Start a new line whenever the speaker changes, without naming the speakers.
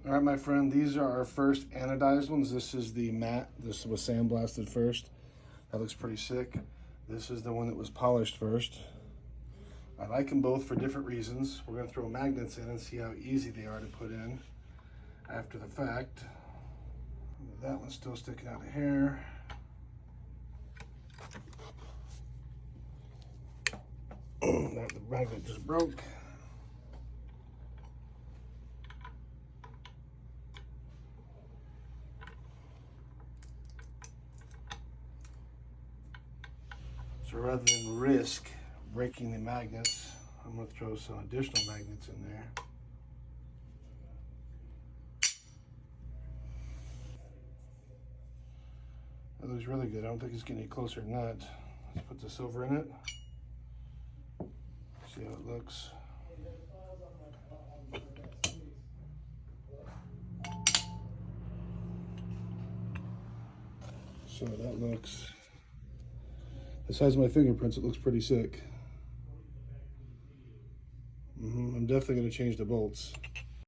All right, my friend, these are our first anodized ones. This is the matte. This was sandblasted first. That looks pretty sick. This is the one that was polished first. I like them both for different reasons. We're gonna throw magnets in and see how easy they are to put in after the fact. That one's still sticking out of here. The magnet just broke. So rather than risk breaking the magnets, I'm going to throw some additional magnets in there. That looks really good. I don't think it's getting any closer than that. Let's put the silver in it. See how it looks. So that looks, the size of my fingerprints, it looks pretty sick. I'm definitely going to change the bolts.